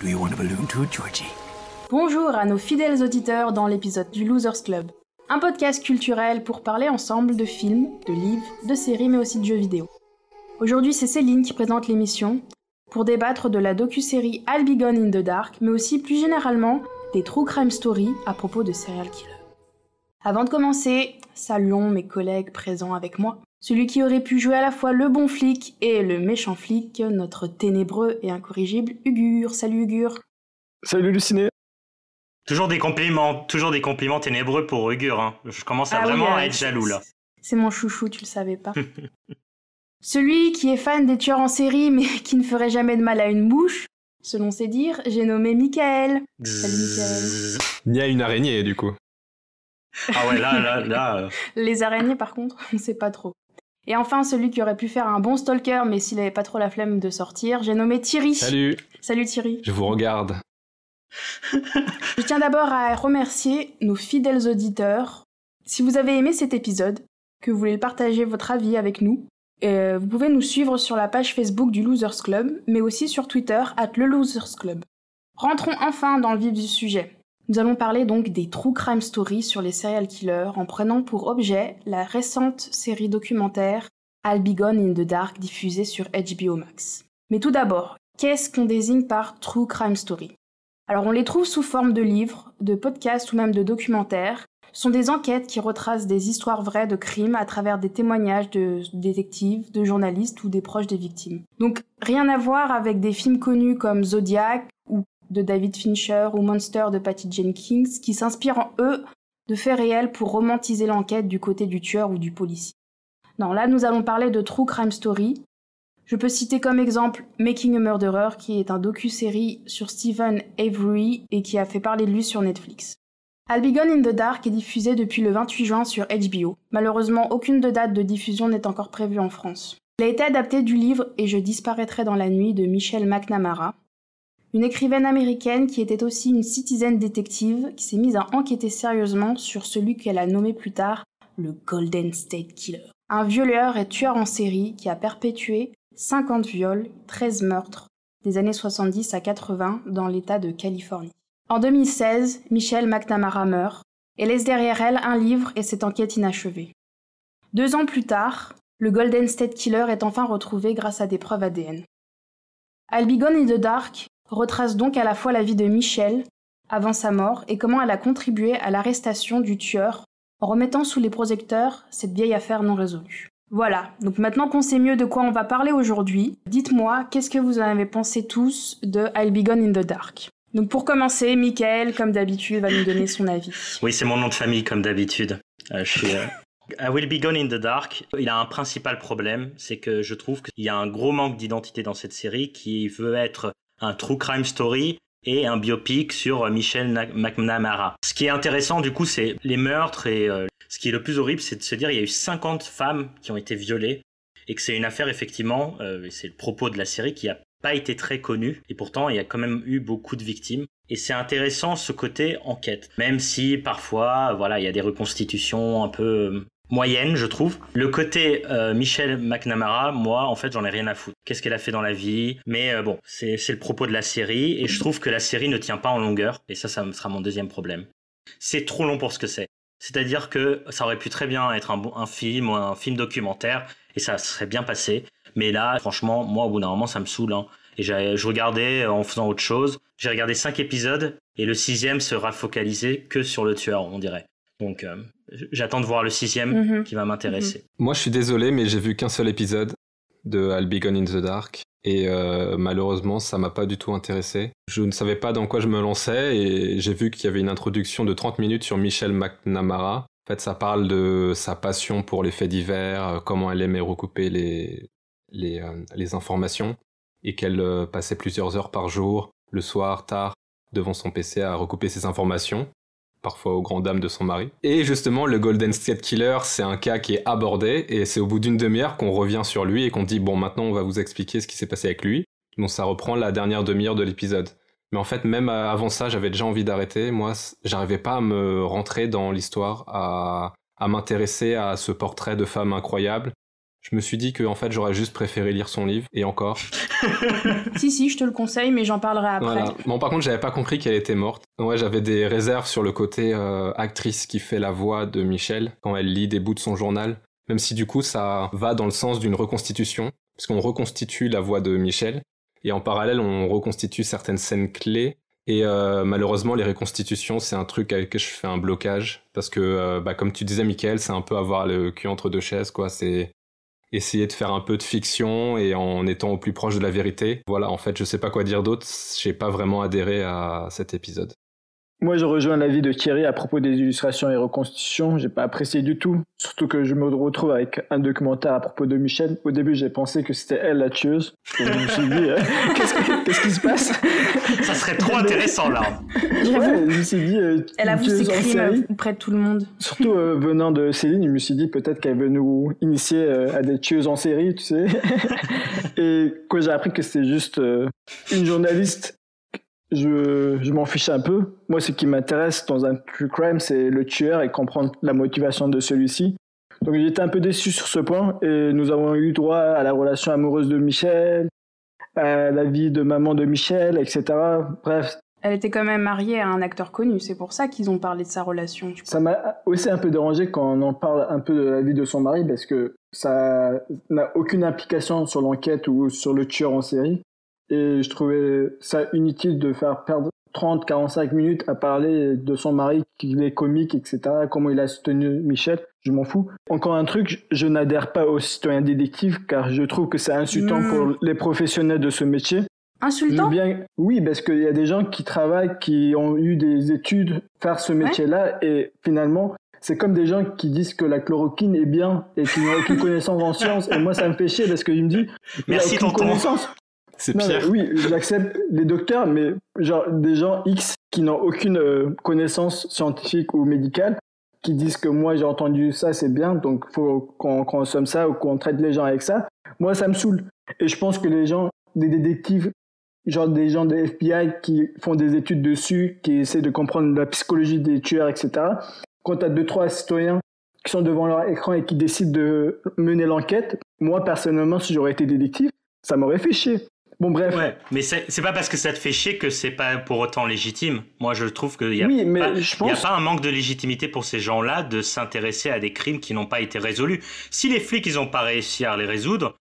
Do you want a balloon too, Georgie? Bonjour à nos fidèles auditeurs dans l'épisode du Losers Club. Un podcast culturel pour parler ensemble de films, de livres, de séries mais aussi de jeux vidéo. Aujourd'hui c'est Céline qui présente l'émission pour débattre de la docu-série I'll Be Gone in the Dark mais aussi plus généralement des true crime stories à propos de serial killers. Avant de commencer, saluons mes collègues présents avec moi. Celui qui aurait pu jouer à la fois le bon flic et le méchant flic, notre ténébreux et incorrigible Ugur. Salut Ugur. Salut Luciné. Toujours des compliments ténébreux pour Ugur. Hein. Je commence à être jaloux là. C'est mon chouchou, tu le savais pas. Celui qui est fan des tueurs en série mais qui ne ferait jamais de mal à une mouche, selon ses dires, j'ai nommé Michael. Salut Michael. Il y a une araignée du coup. Ah ouais, là. Les araignées par contre, on sait pas trop. Et enfin, celui qui aurait pu faire un bon stalker, mais s'il avait pas trop la flemme de sortir, j'ai nommé Thierry. Salut. Salut Thierry. Je vous regarde. Je tiens d'abord à remercier nos fidèles auditeurs. Si vous avez aimé cet épisode, que vous voulez partager votre avis avec nous, vous pouvez nous suivre sur la page Facebook du Losers Club, mais aussi sur Twitter @LeLosersClub. Rentrons enfin dans le vif du sujet. Nous allons parler donc des true crime stories sur les serial killers en prenant pour objet la récente série documentaire I'll Be Gone in the Dark diffusée sur HBO Max. Mais tout d'abord, qu'est-ce qu'on désigne par true crime story ? Alors on les trouve sous forme de livres, de podcasts ou même de documentaires. Ce sont des enquêtes qui retracent des histoires vraies de crimes à travers des témoignages de détectives, de journalistes ou des proches des victimes. Donc rien à voir avec des films connus comme Zodiac ou de David Fincher ou Monster de Patty Jenkins qui s'inspirent en eux de faits réels pour romantiser l'enquête du côté du tueur ou du policier. Non, là nous allons parler de True Crime Story. Je peux citer comme exemple Making a Murderer qui est un docu-série sur Stephen Avery et qui a fait parler de lui sur Netflix. I'll Be Gone in the Dark est diffusé depuis le 28 juin sur HBO. Malheureusement, aucune date de diffusion n'est encore prévue en France. Il a été adapté du livre Et je disparaîtrai dans la nuit de Michelle McNamara, une écrivaine américaine qui était aussi une citizen détective qui s'est mise à enquêter sérieusement sur celui qu'elle a nommé plus tard le Golden State Killer. Un violeur et tueur en série qui a perpétué 50 viols, 13 meurtres, des années 70 à 80 dans l'État de Californie. En 2016, Michelle McNamara meurt et laisse derrière elle un livre et cette enquête inachevée. 2 ans plus tard, le Golden State Killer est enfin retrouvé grâce à des preuves ADN. I'll Be Gone in the Dark retrace donc à la fois la vie de Michelle avant sa mort et comment elle a contribué à l'arrestation du tueur en remettant sous les projecteurs cette vieille affaire non résolue. Voilà, donc maintenant qu'on sait mieux de quoi on va parler aujourd'hui, dites-moi qu'est-ce que vous en avez pensé tous de I'll Be Gone in the Dark. Donc pour commencer, Michael, comme d'habitude, va nous donner son avis. Oui, c'est mon nom de famille comme d'habitude. I Will Be Gone in the Dark, il a un principal problème, c'est que je trouve qu'il y a un gros manque d'identité dans cette série qui veut être un true crime story et un biopic sur Michelle McNamara. Ce qui est intéressant du coup, c'est les meurtres et ce qui est le plus horrible, c'est de se dire qu'il y a eu 50 femmes qui ont été violées et que c'est une affaire effectivement, c'est le propos de la série, qui a pas été très connue et pourtant il y a quand même eu beaucoup de victimes. Et c'est intéressant ce côté enquête, même si parfois voilà il y a des reconstitutions un peu moyenne, je trouve. Le côté Michelle McNamara, moi, en fait, j'en ai rien à foutre. Qu'est-ce qu'elle a fait dans la vie ? Mais bon, c'est le propos de la série, et je trouve que la série ne tient pas en longueur, et ça sera mon deuxième problème. C'est trop long pour ce que c'est. C'est-à-dire que ça aurait pu très bien être un film ou un film documentaire, et ça serait bien passé. Mais là, franchement, moi, au bout d'un moment, ça me saoule. Hein. Et je regardais en faisant autre chose. J'ai regardé 5 épisodes, et le 6e sera focalisé que sur le tueur, on dirait. Donc, j'attends de voir le 6e qui va m'intéresser. Moi, je suis désolé, mais j'ai vu qu'un seul épisode de I'll Be Gone in the Dark. Et malheureusement, ça m'a pas du tout intéressé. Je ne savais pas dans quoi je me lançais et j'ai vu qu'il y avait une introduction de 30 minutes sur Michelle McNamara. En fait, ça parle de sa passion pour les faits divers, comment elle aimait recouper les informations et qu'elle passait plusieurs heures par jour, le soir, tard, devant son PC à recouper ces informations, parfois aux grandes dames de son mari. Et justement, le Golden State Killer, c'est un cas qui est abordé, et c'est au bout d'une demi-heure qu'on revient sur lui et qu'on dit « Bon, maintenant, on va vous expliquer ce qui s'est passé avec lui ». Donc ça reprend la dernière demi-heure de l'épisode. Mais en fait, même avant ça, j'avais déjà envie d'arrêter. Moi, j'arrivais pas à me rentrer dans l'histoire, à m'intéresser à ce portrait de femme incroyable. Je me suis dit que en fait, j'aurais juste préféré lire son livre, et encore. Si, je te le conseille, mais j'en parlerai après. Voilà. Bon, par contre, j'avais pas compris qu'elle était morte. Ouais, j'avais des réserves sur le côté actrice qui fait la voix de Michel quand elle lit des bouts de son journal. Même si du coup, ça va dans le sens d'une reconstitution, parce qu'on reconstitue la voix de Michel, et en parallèle, on reconstitue certaines scènes clés. Et malheureusement, les reconstitutions, c'est un truc avec lequel je fais un blocage, parce que, comme tu disais, Mickaël, c'est un peu avoir le cul entre deux chaises, quoi. C'est essayer de faire un peu de fiction et en étant au plus proche de la vérité. Voilà, en fait, je sais pas quoi dire d'autre, j'ai pas vraiment adhéré à cet épisode. Moi, je rejoins l'avis de Thierry à propos des illustrations et reconstitutions. J'ai pas apprécié du tout. Surtout que je me retrouve avec un documentaire à propos de Michel. Au début, j'ai pensé que c'était elle la tueuse. Et je me suis dit, qu'est-ce qui se passe? Ça serait trop intéressant, là. Ouais, je me suis dit, elle avoue ses crimes auprès de tout le monde. Surtout venant de Céline, je me suis dit peut-être qu'elle veut nous initier à des tueuses en série, tu sais. Et quand j'ai appris que c'était juste une journaliste, je m'en fiche un peu. Moi, ce qui m'intéresse dans un true crime, c'est le tueur et comprendre la motivation de celui-ci. Donc j'étais un peu déçu sur ce point et nous avons eu droit à la relation amoureuse de Michel, à la vie de maman de Michel, etc. Bref. Elle était quand même mariée à un acteur connu, c'est pour ça qu'ils ont parlé de sa relation. Ça m'a aussi un peu dérangé quand on en parle un peu de la vie de son mari parce que ça n'a aucune implication sur l'enquête ou sur le tueur en série. Et je trouvais ça inutile de faire perdre 30-45 minutes à parler de son mari, qu'il est comique, etc., comment il a soutenu Michel, je m'en fous. Encore un truc, je n'adhère pas aux citoyens détectives car je trouve que c'est insultant pour les professionnels de ce métier. Insultant ? Oui, parce qu'il y a des gens qui travaillent, qui ont eu des études, faire ce métier-là, et finalement, c'est comme des gens qui disent que la chloroquine est bien et qui n'ont aucune connaissance en sciences. Et moi, ça me fait chier parce qu'il me dit, merci aucune tonton. Connaissance. C'est non, pire. Oui, j'accepte les docteurs, mais genre des gens X qui n'ont aucune connaissance scientifique ou médicale, qui disent que moi j'ai entendu ça, c'est bien, donc faut qu'on consomme ça ou qu'on traite les gens avec ça. Moi, ça me saoule. Et je pense que les gens, des détectives, genre des gens des FBI qui font des études dessus, qui essaient de comprendre la psychologie des tueurs, etc. Quand t'as 2-3 citoyens qui sont devant leur écran et qui décident de mener l'enquête, moi personnellement, si j'aurais été détective, ça m'aurait fait chier. Bon, bref. Ouais, mais c'est pas parce que ça te fait chier que c'est pas pour autant légitime. Moi, je trouve qu'il y a, oui, y a pas un manque de légitimité pour ces gens-là de s'intéresser à des crimes qui n'ont pas été résolus. Si les flics, ils ont pas réussi à les résoudre,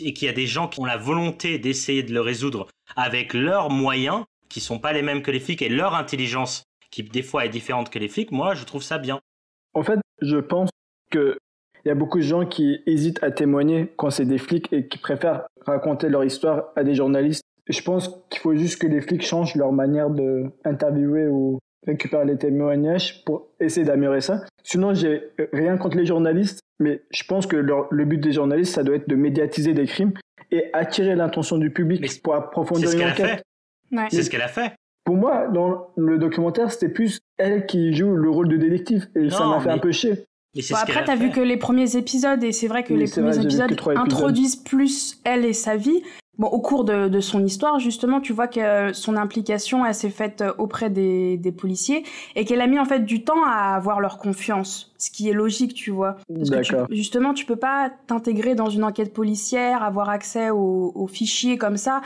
et qu'il y a des gens qui ont la volonté d'essayer de le résoudre avec leurs moyens, qui sont pas les mêmes que les flics, et leur intelligence, qui des fois est différente que les flics, moi, je trouve ça bien. En fait, je pense que il y a beaucoup de gens qui hésitent à témoigner quand c'est des flics et qui préfèrent raconter leur histoire à des journalistes. Et je pense qu'il faut juste que les flics changent leur manière d'interviewer ou récupérer les témoignages pour essayer d'améliorer ça. Sinon, j'ai rien contre les journalistes, mais je pense que le but des journalistes, ça doit être de médiatiser des crimes et attirer l'attention du public pour approfondir une enquête. Ouais. C'est ce qu'elle a fait. Pour moi, dans le documentaire, c'était plus elle qui joue le rôle de détective et ça m'a fait un peu chier. Bon, après, t'as vu que les premiers épisodes, et c'est vrai que les premiers épisodes introduisent plus elle et sa vie. Bon, au cours de son histoire, justement, tu vois que son implication, elle s'est faite auprès des policiers et qu'elle a mis en fait du temps à avoir leur confiance, ce qui est logique, tu vois. Parce que justement, tu peux pas t'intégrer dans une enquête policière, avoir accès aux fichiers comme ça.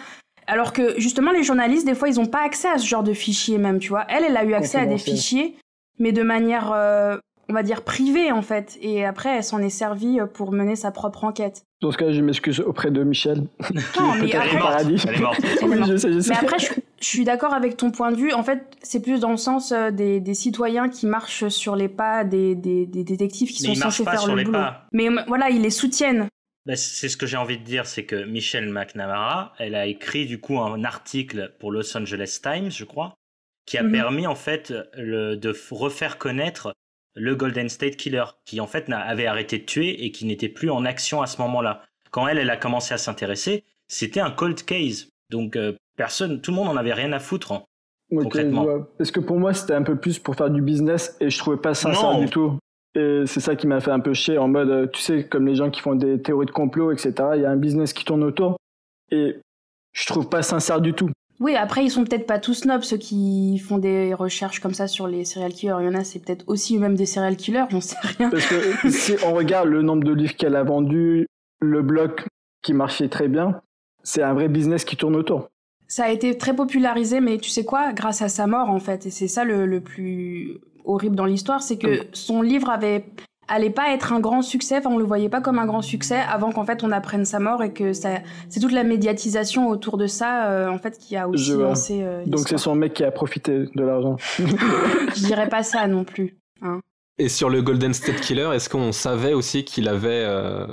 Alors que justement, les journalistes, des fois, ils ont pas accès à ce genre de fichiers même, tu vois. Elle a eu accès à des fichiers, mais de manière on va dire privée en fait, et après elle s'en est servie pour mener sa propre enquête. Dans ce cas, je m'excuse auprès de Michel. Non, mais après, elle est morte. Oui, je sais. Mais après, je suis d'accord avec ton point de vue. En fait, c'est plus dans le sens des citoyens qui marchent sur les pas des détectives qui sont censés faire le boulot. Mais voilà, ils les soutiennent. Ben, c'est ce que j'ai envie de dire, c'est que Michelle McNamara, elle a écrit du coup un article pour Los Angeles Times, je crois, qui a permis en fait de refaire connaître le Golden State Killer, qui en fait avait arrêté de tuer et qui n'était plus en action à ce moment-là. Quand elle a commencé à s'intéresser, c'était un cold case. Donc tout le monde en avait rien à foutre, concrètement. Parce que pour moi, c'était un peu plus pour faire du business et je trouvais pas sincère du tout. Et c'est ça qui m'a fait un peu chier, en mode, tu sais, comme les gens qui font des théories de complot, etc., il y a un business qui tourne autour et je trouve pas sincère du tout. Oui, après, ils sont peut-être pas tous snobs, ceux qui font des recherches comme ça sur les serial killers. Il y en a, c'est peut-être aussi eux-mêmes des serial killers, j'en sais rien. Parce que si on regarde le nombre de livres qu'elle a vendus, le blog qui marchait très bien, c'est un vrai business qui tourne autour. Ça a été très popularisé, mais tu sais quoi, grâce à sa mort en fait, et c'est ça le plus horrible dans l'histoire, c'est que son livre allait pas être un grand succès, enfin on le voyait pas comme un grand succès avant qu'en fait on apprenne sa mort et que c'est toute la médiatisation autour de ça en fait qui a aussi lancé l'histoire. Donc c'est son mec qui a profité de l'argent. Je dirais pas ça non plus. Hein. Et sur le Golden State Killer, est-ce qu'on savait aussi qu'il avait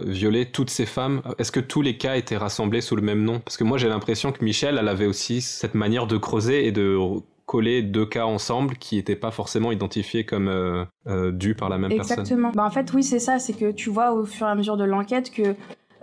violé toutes ces femmes ? Est-ce que tous les cas étaient rassemblés sous le même nom ? Parce que moi j'ai l'impression que Michelle, elle avait aussi cette manière de creuser et de coller 2 cas ensemble qui n'étaient pas forcément identifiés comme dus par la même personne. Exactement. En fait, oui, c'est ça. C'est que tu vois au fur et à mesure de l'enquête que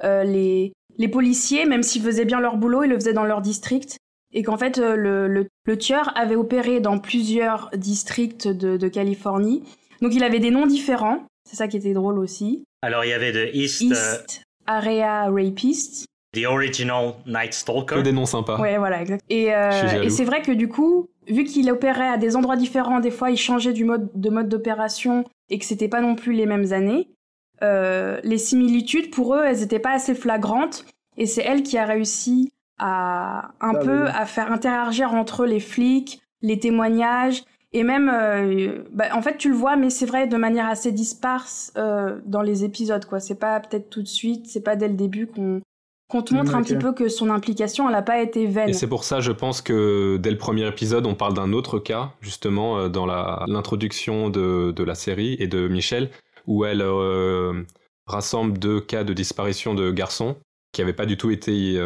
les policiers, même s'ils faisaient bien leur boulot, ils le faisaient dans leur district. Et qu'en fait, le tueur avait opéré dans plusieurs districts de Californie. Donc, il avait des noms différents. C'est ça qui était drôle aussi. Alors, il y avait de East Area Rapist. The Original Night Stalker. Que des noms sympas. Ouais, voilà, exact. Et c'est vrai que du coup, vu qu'il opérait à des endroits différents, des fois, il changeait de mode d'opération et que c'était pas non plus les mêmes années, les similitudes, pour eux, elles étaient pas assez flagrantes. Et c'est elle qui a réussi à faire interagir entre les flics, les témoignages, et même, en fait, tu le vois, mais c'est vrai, de manière assez disparse dans les épisodes, quoi. C'est pas peut-être tout de suite, c'est pas dès le début qu'on te montre un petit peu que son implication, elle a pas été vaine. Et c'est pour ça, je pense que dès le premier épisode, on parle d'un autre cas, justement, dans l'introduction de la série et de Michelle, où elle rassemble 2 cas de disparition de garçons qui n'avaient pas du tout été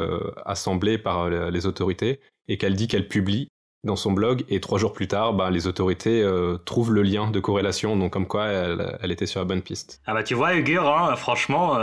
assemblés par les autorités, et qu'elle dit qu'elle publie dans son blog, et 3 jours plus tard, les autorités trouvent le lien de corrélation, donc comme quoi elle était sur la bonne piste. Ah bah tu vois, Ugur, hein, franchement...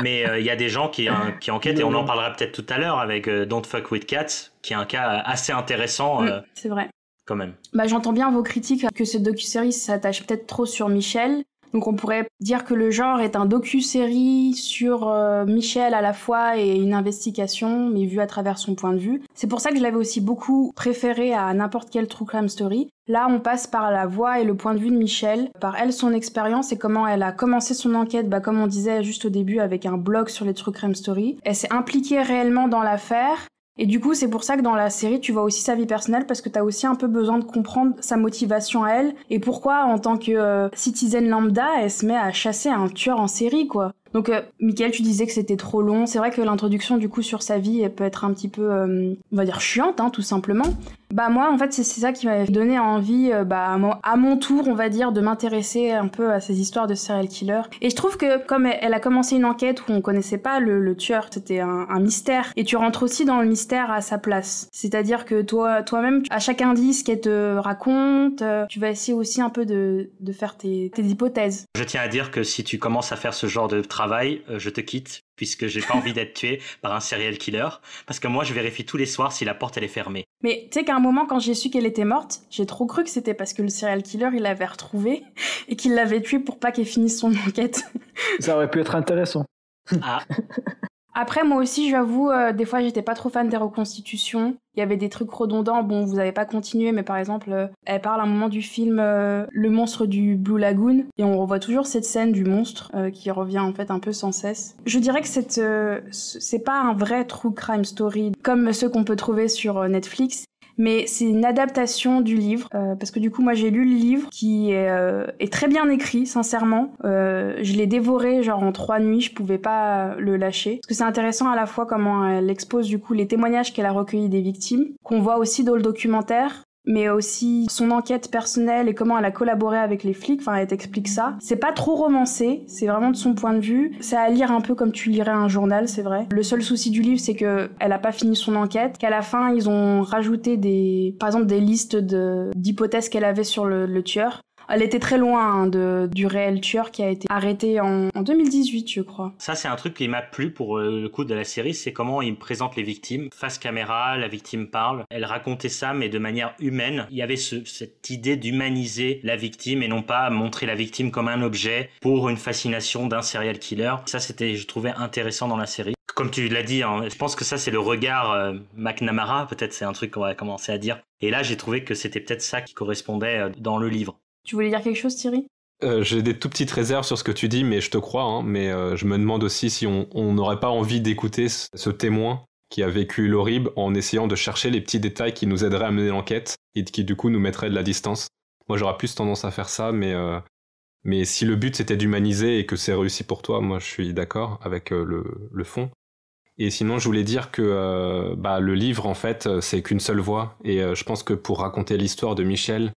Mais il y a des gens qui enquêtent, et on en parlera peut-être tout à l'heure avec Don't Fuck With Cats, qui est un cas assez intéressant. C'est vrai. Quand même. J'entends bien vos critiques que cette docu-série s'attache peut-être trop sur Michelle. Donc on pourrait dire que le genre est un docu-série sur Michelle à la fois et une investigation, mais vue à travers son point de vue. C'est pour ça que je l'avais aussi beaucoup préféré à n'importe quelle true crime story. Là, on passe par la voix et le point de vue de Michelle, par elle, son expérience et comment elle a commencé son enquête, comme on disait juste au début avec un blog sur les true crime story. Elle s'est impliquée réellement dans l'affaire. Et du coup, c'est pour ça que dans la série, tu vois aussi sa vie personnelle, parce que t'as aussi un peu besoin de comprendre sa motivation à elle, et pourquoi, en tant que citizen lambda, elle se met à chasser un tueur en série, quoi. Donc, Mickaël, tu disais que c'était trop long. C'est vrai que l'introduction, du coup, sur sa vie, elle peut être un petit peu, on va dire, chiante, hein, tout simplement. Moi, en fait, c'est ça qui m'a donné envie, à mon tour, on va dire, de m'intéresser un peu à ces histoires de serial killer. Et je trouve que, comme elle a commencé une enquête où on connaissait pas le tueur, c'était un mystère. Et tu rentres aussi dans le mystère à sa place. C'est-à-dire que toi-même, à chaque indice qu'elle te raconte, tu vas essayer aussi un peu de faire tes hypothèses. Je tiens à dire que si tu commences à faire ce genre de travail, je te quitte, puisque j'ai pas envie d'être tué par un serial killer, parce que moi je vérifie tous les soirs si la porte elle est fermée. Mais tu sais qu'à un moment, quand j'ai su qu'elle était morte, j'ai trop cru que c'était parce que le serial killer il l'avait retrouvée et qu'il l'avait tuée pour pas qu'elle finisse son enquête. Ça aurait pu être intéressant. Ah. Après, moi aussi, j'avoue, des fois, j'étais pas trop fan des reconstitutions. Il y avait des trucs redondants. Bon, vous avez pas continué, mais par exemple, elle parle à un moment du film Le monstre du Blue Lagoon, et on revoit toujours cette scène du monstre qui revient en fait un peu sans cesse. Je dirais que c'est pas un vrai true crime story comme ceux qu'on peut trouver sur Netflix. Mais c'est une adaptation du livre, parce que du coup, moi, j'ai lu le livre qui est très bien écrit, sincèrement. Je l'ai dévoré, en 3 nuits, je pouvais pas le lâcher. Parce que c'est intéressant à la fois comment elle expose, du coup, les témoignages qu'elle a recueillis des victimes, qu'on voit aussi dans le documentaire, mais aussi son enquête personnelle et comment elle a collaboré avec les flics. Enfin, elle t'explique ça. C'est pas trop romancé, c'est vraiment de son point de vue. C'est à lire un peu comme tu lirais un journal, c'est vrai. Le seul souci du livre, c'est que elle a pas fini son enquête, qu'à la fin, ils ont rajouté par exemple, des listes d'hypothèses qu'elle avait sur le tueur. Elle était très loin du réel tueur qui a été arrêté en 2018, je crois. Ça, c'est un truc qui m'a plu pour le coup de la série, c'est comment ils présentent les victimes. Face caméra, la victime parle. Elle racontait ça, mais de manière humaine. Il y avait cette idée d'humaniser la victime et non pas montrer la victime comme un objet pour une fascination d'un serial killer. Ça, c'était, je trouvais, intéressant dans la série. Comme tu l'as dit, hein, je pense que ça, c'est le regard McNamara. Peut-être c'est un truc qu'on va commencer à dire. Et là, j'ai trouvé que c'était peut-être ça qui correspondait dans le livre. Tu voulais dire quelque chose, Thierry ? J'ai des tout petites réserves sur ce que tu dis, mais je te crois. Hein, mais je me demande aussi si on n'aurait pas envie d'écouter ce témoin qui a vécu l'horrible en essayant de chercher les petits détails qui nous aideraient à mener l'enquête et qui du coup nous mettraient de la distance. Moi j'aurais plus tendance à faire ça, mais si le but c'était d'humaniser et que c'est réussi pour toi, moi je suis d'accord avec le fond. Et sinon je voulais dire que le livre en fait c'est qu'une seule voix et je pense que pour raconter l'histoire de Michel,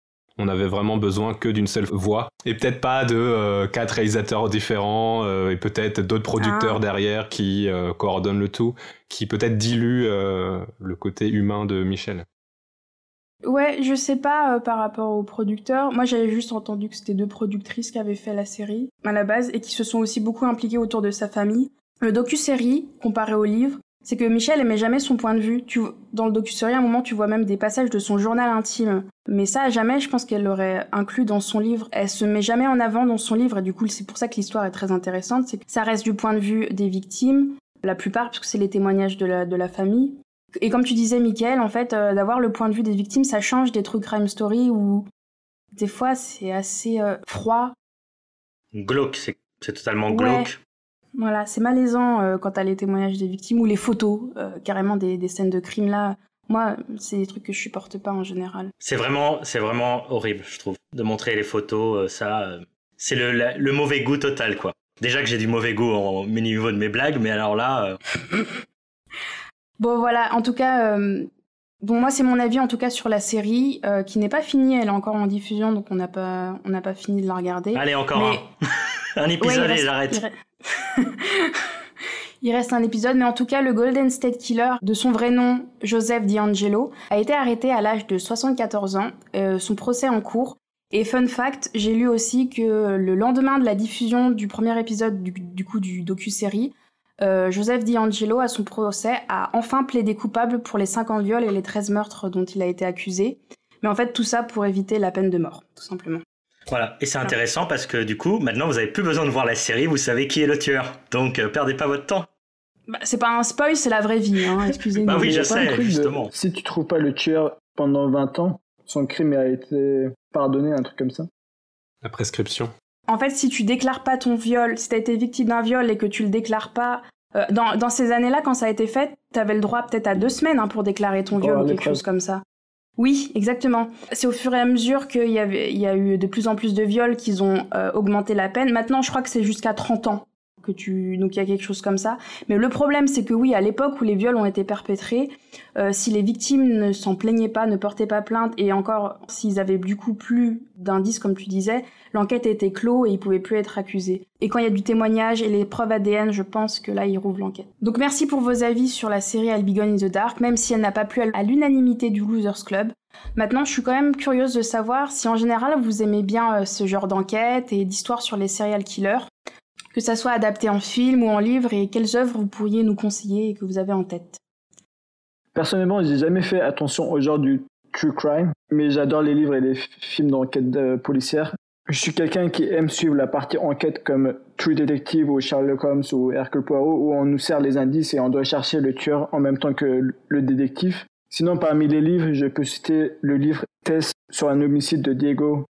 on avait vraiment besoin que d'une seule voix et peut-être pas de 4 réalisateurs différents et peut-être d'autres producteurs derrière qui coordonnent le tout, qui peut-être diluent le côté humain de Michel. Ouais, je sais pas par rapport aux producteurs. Moi, j'avais juste entendu que c'était 2 productrices qui avaient fait la série à la base et qui se sont aussi beaucoup impliquées autour de sa famille. Le docu-série, comparé au livre, c'est que Michel aimait jamais son point de vue. Dans le docu-série, à un moment, tu vois même des passages de son journal intime. Mais ça, à jamais, je pense qu'elle l'aurait inclus dans son livre. Elle se met jamais en avant dans son livre, et du coup, c'est pour ça que l'histoire est très intéressante. C'est que ça reste du point de vue des victimes, la plupart, parce que c'est les témoignages de la famille. Et comme tu disais, Mickaël, en fait, d'avoir le point de vue des victimes, ça change des trucs crime story où, des fois, c'est assez froid. Glauque, c'est totalement glauque. Ouais. Voilà, c'est malaisant quand t'as les témoignages des victimes ou les photos, carrément des scènes de crime là. Moi, c'est des trucs que je supporte pas en général. C'est vraiment horrible, je trouve, de montrer les photos. C'est le mauvais goût total, quoi. Déjà que j'ai du mauvais goût au niveau de mes blagues, mais alors là. Bon, voilà. En tout cas, moi, c'est mon avis en tout cas sur la série qui n'est pas finie. Elle est encore en diffusion, donc on n'a pas fini de la regarder. Allez, encore un épisode et j'arrête. Il reste un épisode, mais en tout cas, le Golden State Killer, de son vrai nom, Joseph DeAngelo, a été arrêté à l'âge de 74 ans, son procès en cours. Et fun fact, j'ai lu aussi que le lendemain de la diffusion du premier épisode du docu-série, Joseph DeAngelo, à son procès, a enfin plaidé coupable pour les 50 viols et les 13 meurtres dont il a été accusé. Mais en fait, tout ça pour éviter la peine de mort, tout simplement. Voilà, et c'est intéressant parce que du coup, maintenant vous n'avez plus besoin de voir la série, vous savez qui est le tueur. Donc perdez pas votre temps. Bah, c'est pas un spoil, c'est la vraie vie, hein, excusez-nous. Bah oui, je sais, justement. Si tu trouves pas le tueur pendant 20 ans, son crime a été pardonné, un truc comme ça. La prescription. En fait, si tu déclares pas ton viol, si t'as été victime d'un viol et que tu le déclares pas, dans ces années-là, quand ça a été fait, t'avais le droit peut-être à 2 semaines pour déclarer ton viol ou quelque chose comme ça. Oui, exactement. C'est au fur et à mesure qu'il y a eu de plus en plus de viols qu'ils ont augmenté la peine. Maintenant, je crois que c'est jusqu'à 30 ans donc il y a quelque chose comme ça. Mais le problème, c'est que oui, à l'époque où les viols ont été perpétrés, si les victimes ne s'en plaignaient pas, ne portaient pas plainte, et encore, s'ils avaient du coup plus d'indices, comme tu disais, l'enquête était clos et ils pouvaient plus être accusés. Et quand il y a du témoignage et les preuves ADN, je pense que là, ils rouvrent l'enquête. Donc merci pour vos avis sur la série I'll Be Gone in the Dark, même si elle n'a pas plu à l'unanimité du Losers Club. Maintenant, je suis quand même curieuse de savoir si en général vous aimez bien ce genre d'enquête et d'histoire sur les serial killers, que ça soit adapté en film ou en livre, et quelles œuvres vous pourriez nous conseiller et que vous avez en tête. Personnellement, j'ai jamais fait attention au genre du true crime, mais j'adore les livres et les films d'enquête policière. Je suis quelqu'un qui aime suivre la partie enquête comme True Detective ou Sherlock Holmes ou Hercule Poirot, où on nous sert les indices et on doit chercher le tueur en même temps que le détective. Sinon, parmi les livres, je peux citer le livre Thèse sur un homicide de Diego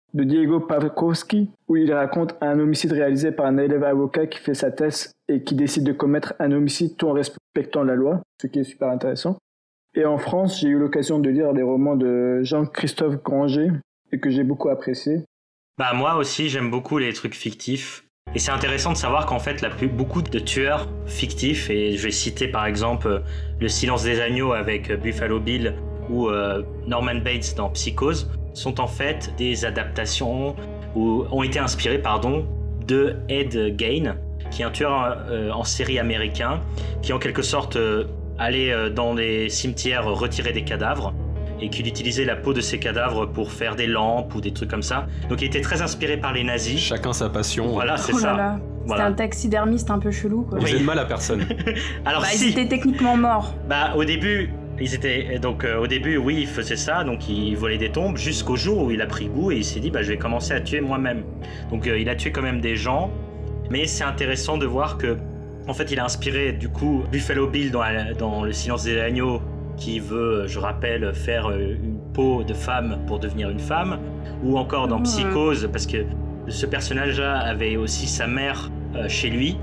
Pawłowski, où il raconte un homicide réalisé par un élève avocat qui fait sa thèse et qui décide de commettre un homicide tout en respectant la loi, ce qui est super intéressant. Et en France, j'ai eu l'occasion de lire les romans de Jean-Christophe Granger et que j'ai beaucoup apprécié. Bah moi aussi, j'aime beaucoup les trucs fictifs. Et c'est intéressant de savoir qu'en fait, beaucoup de tueurs fictifs, et je vais citer par exemple Le Silence des agneaux avec Buffalo Bill ou Norman Bates dans Psychose, sont en fait des adaptations ou ont été inspirés de Ed Gein, qui est un tueur en série américain, qui en quelque sorte allait dans les cimetières retirer des cadavres et qu'il utilisait la peau de ces cadavres pour faire des lampes ou des trucs comme ça. Donc il était très inspiré par les nazis. Chacun sa passion. Voilà, c'est ça. ça. C'était un taxidermiste un peu chelou, quoi. Vous faites mal à personne. Alors ils étaient techniquement morts. Au début, oui, il faisait ça, donc il volait des tombes, jusqu'au jour où il a pris goût et il s'est dit, je vais commencer à tuer moi-même. Donc il a tué quand même des gens, mais c'est intéressant de voir que, en fait, il a inspiré du coup Buffalo Bill dans Le Silence des agneaux, qui veut, je rappelle, faire une peau de femme pour devenir une femme, ou encore dans Psychose, parce que ce personnage-là avait aussi sa mère chez lui.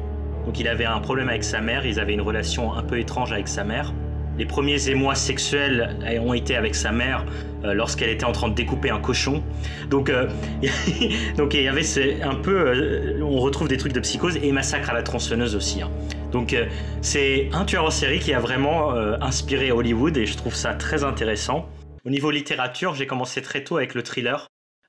Donc il avait un problème avec sa mère, ils avaient une relation un peu étrange avec sa mère. Les premiers émois sexuels ont été avec sa mère lorsqu'elle était en train de découper un cochon. Donc il y avait un peu... on retrouve des trucs de psychose et Massacre à la tronçonneuse aussi. Hein. Donc c'est un tueur en série qui a vraiment inspiré Hollywood et je trouve ça très intéressant. Au niveau littérature, j'ai commencé très tôt avec le thriller.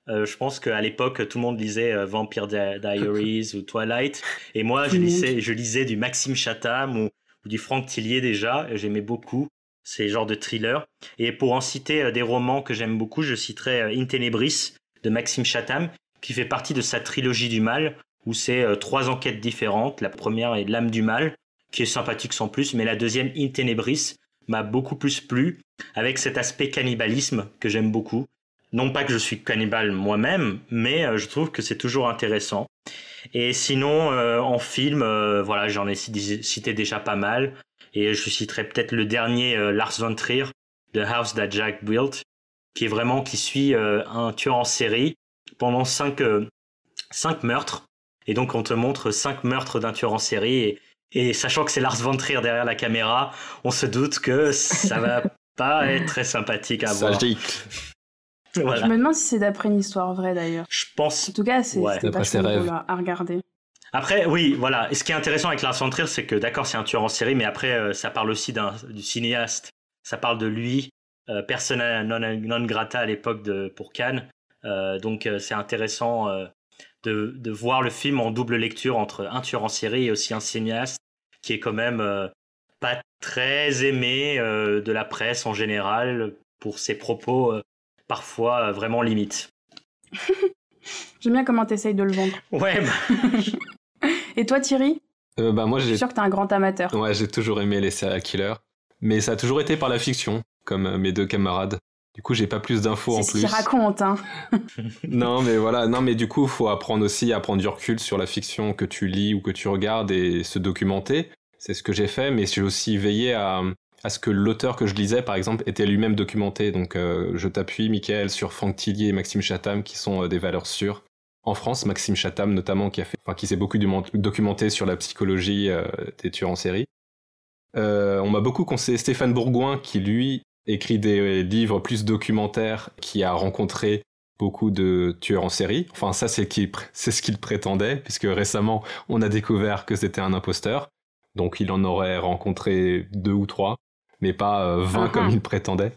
Je pense qu'à l'époque, tout le monde lisait Vampire Diaries ou Twilight. Et moi, je lisais du Maxime Chatham ou du Franck Tillier déjà. J'aimais beaucoup ces genres de thrillers. Et pour en citer des romans que j'aime beaucoup, je citerai In Tenebris de Maxime Chatham, qui fait partie de sa trilogie du mal, où c'est 3 enquêtes différentes. La première est L'âme du mal, qui est sympathique sans plus, mais la deuxième, In Tenebris, m'a beaucoup plus plu, avec cet aspect cannibalisme que j'aime beaucoup. Non pas que je suis cannibale moi-même, mais je trouve que c'est toujours intéressant. Et sinon, en film, voilà, j'en ai cité déjà pas mal. Et je citerai peut-être le dernier Lars von Trier, The House That Jack Built, qui suit un tueur en série pendant 5 meurtres. Et donc on te montre 5 meurtres d'un tueur en série. Et sachant que c'est Lars von Trier derrière la caméra, on se doute que ça va pas être très sympathique à voir. Voilà. Je me demande si c'est d'après une histoire vraie d'ailleurs. Je pense. En tout cas, c'était pas drôle à regarder. Après, oui, voilà. Et ce qui est intéressant avec Lars von Trier, c'est que d'accord, c'est un tueur en série, mais après, ça parle aussi du cinéaste. Ça parle de lui, persona non grata à l'époque pour Cannes. Donc, c'est intéressant de voir le film en double lecture entre un tueur en série et aussi un cinéaste qui est quand même pas très aimé de la presse en général pour ses propos. Parfois vraiment limite. J'aime bien comment t'essayes de le vendre. Ouais. Et toi Thierry ? Moi, je suis sûr que t'es un grand amateur. Ouais, j'ai toujours aimé les serial killers. Mais ça a toujours été par la fiction, comme mes 2 camarades. Du coup, j'ai pas plus d'infos en plus. C'est ce qu'ils racontent, hein. Non, mais voilà. Non, mais du coup, faut apprendre aussi à prendre du recul sur la fiction que tu lis ou que tu regardes et se documenter. C'est ce que j'ai fait, mais j'ai aussi veillé à ce que l'auteur que je lisais, par exemple, était lui-même documenté. Donc, je t'appuie, Mickaël, sur Franck Tillier et Maxime Chatham, qui sont des valeurs sûres. En France, Maxime Chatham, notamment, qui s'est beaucoup documenté sur la psychologie des tueurs en série. On m'a beaucoup conseillé Stéphane Bourgoin, qui, lui, écrit des livres plus documentaires, qui a rencontré beaucoup de tueurs en série. Enfin, ça, c'est ce qu'il prétendait, puisque récemment, on a découvert que c'était un imposteur. Donc, il en aurait rencontré 2 ou 3. Mais pas 20 comme il prétendait.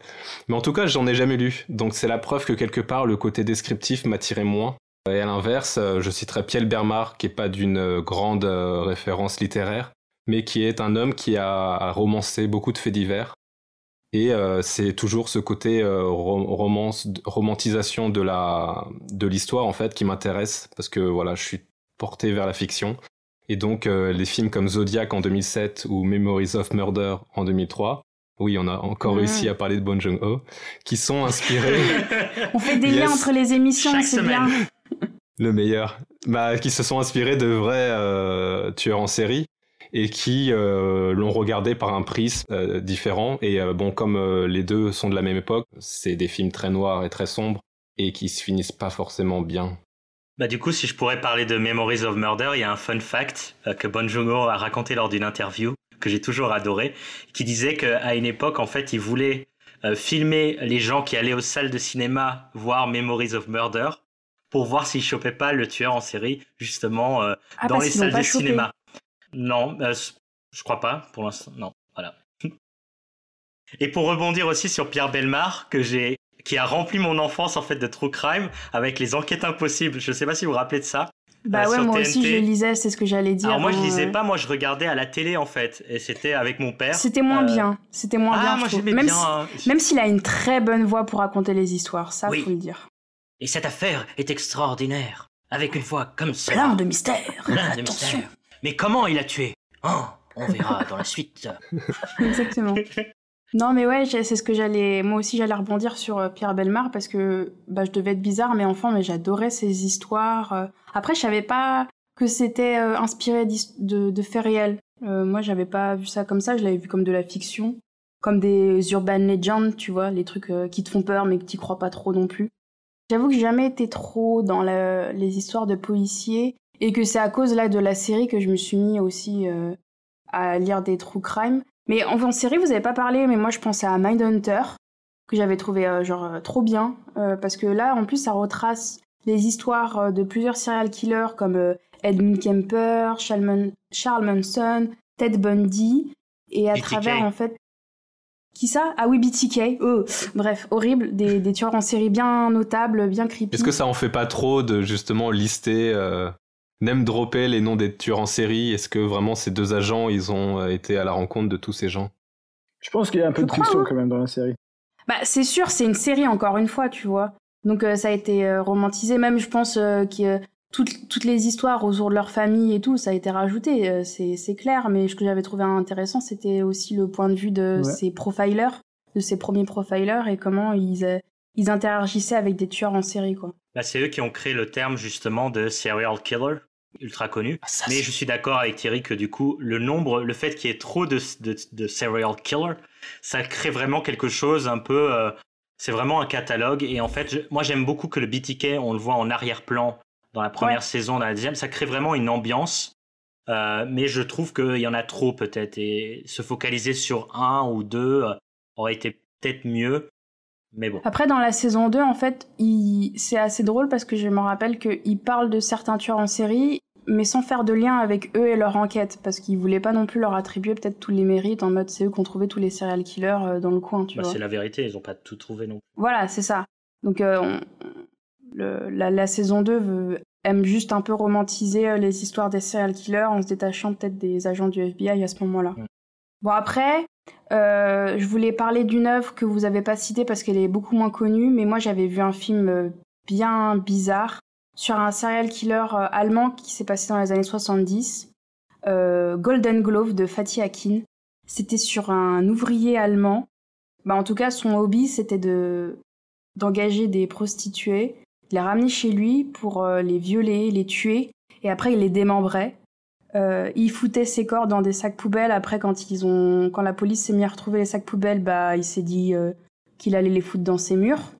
Mais en tout cas, j'en ai jamais lu. Donc c'est la preuve que quelque part, le côté descriptif m'attirait moins. Et à l'inverse, je citerai Pierre Bellemare, qui est pas d'une grande référence littéraire, mais qui est un homme qui a romancé beaucoup de faits divers. Et c'est toujours ce côté romantisation de l'histoire, en fait, qui m'intéresse, parce que voilà, je suis porté vers la fiction. Et donc, les films comme Zodiac en 2007 ou Memories of Murder en 2003, oui, on a encore réussi à parler de Bong Joon-ho, qui sont inspirés... On fait des liens entre les émissions, chaque c'est semaine. Bien. Le meilleur. Qui se sont inspirés de vrais tueurs en série et qui l'ont regardé par un prisme différent. Et comme les deux sont de la même époque, c'est des films très noirs et très sombres et qui se finissent pas forcément bien. Du coup, si je pourrais parler de Memories of Murder, il y a un fun fact que Bong Joon-ho a raconté lors d'une interview, que j'ai toujours adoré, qui disait qu'à une époque, en fait, il voulait filmer les gens qui allaient aux salles de cinéma voir Memories of Murder pour voir s'ils chopaient pas le tueur en série, justement, dans les salles de cinéma. Non, je crois pas, pour l'instant, non, voilà. Et pour rebondir aussi sur Pierre Bellemare, qui a rempli mon enfance en fait de true crime avec les enquêtes impossibles. Je sais pas si vous vous rappelez de ça. Ouais, moi TNT. Aussi je lisais, c'est ce que j'allais dire. Alors moi je lisais pas, moi je regardais à la télé en fait, et c'était avec mon père. C'était moins bien, moi j'aimais bien. Même s'il a une très bonne voix pour raconter les histoires, ça faut le dire. Et cette affaire est extraordinaire, avec une voix comme ça. Plein de mystères. Attention. Mais comment il a tué ? On verra dans la suite. Exactement. Non mais ouais, c'est ce que moi aussi j'allais rebondir sur Pierre Bellemare parce que je devais être bizarre mais enfant, mais j'adorais ces histoires. Après je savais pas que c'était inspiré de faits réels. Moi j'avais pas vu ça comme ça, je l'avais vu comme de la fiction, comme des urban legends, tu vois, les trucs qui te font peur mais que t'y crois pas trop non plus. J'avoue que j'ai jamais été trop dans les histoires de policiers et que c'est à cause là de la série que je me suis mis aussi à lire des true crime. Mais en série, vous avez pas parlé, mais moi je pensais à Mindhunter, que j'avais trouvé trop bien, parce que là, en plus, ça retrace les histoires de plusieurs serial killers comme Edmund Kemper, Charles Manson, Ted Bundy, et à BTK. travers, en fait... Qui ça? Ah oui, BTK. Oh, bref, horrible, des tueurs en série bien notables, bien creepy. Est-ce que ça en fait pas trop de justement lister, name dropper les noms des tueurs en série? Est-ce que vraiment ces 2 agents, ils ont été à la rencontre de tous ces gens? Je pense qu'il y a un peu de fiction quand même dans la série. Bah, c'est sûr, c'est une série encore une fois, tu vois. Donc ça a été romantisé, même je pense que toutes les histoires autour de leur famille et tout, ça a été rajouté, c'est clair. Mais ce que j'avais trouvé intéressant, c'était aussi le point de vue de ces profilers, de ces premiers profilers, et comment ils interagissaient avec des tueurs en série, quoi. Bah, c'est eux qui ont créé le terme justement de serial killer, ultra connu. Mais je suis d'accord avec Thierry que du coup, le fait qu'il y ait trop de serial killers, ça crée vraiment quelque chose un peu... c'est vraiment un catalogue. Et en fait, moi j'aime beaucoup que le BTK, on le voit en arrière-plan dans la première saison, dans la deuxième. Ça crée vraiment une ambiance. Mais je trouve qu'il y en a trop peut-être. Et se focaliser sur 1 ou 2 aurait été peut-être mieux. Mais bon. Après, dans la saison 2, en fait, c'est assez drôle parce que je me rappelle qu'ils parlent de certains tueurs en série, mais sans faire de lien avec eux et leur enquête, parce qu'ils voulaient pas non plus leur attribuer peut-être tous les mérites, en mode c'est eux qui ont trouvé tous les serial killers dans le coin, tu vois. C'est la vérité, ils ont pas tout trouvé non. Voilà, c'est ça. Donc la saison 2 aime juste un peu romantiser les histoires des serial killers en se détachant peut-être des agents du FBI à ce moment-là. Bon, après, je voulais parler d'une œuvre que vous avez pas citée parce qu'elle est beaucoup moins connue, mais moi j'avais vu un film bien bizarre sur un serial killer allemand qui s'est passé dans les années 70, Golden Glove de Fatih Akin. C'était sur un ouvrier allemand. Bah, en tout cas, son hobby, c'était d'engager des prostituées, de les ramener chez lui pour les violer, les tuer, et après il les démembrait. Il foutait ses corps dans des sacs poubelles. Après, quand la police s'est mis à retrouver les sacs poubelles, bah, il s'est dit qu'il allait les foutre dans ses murs,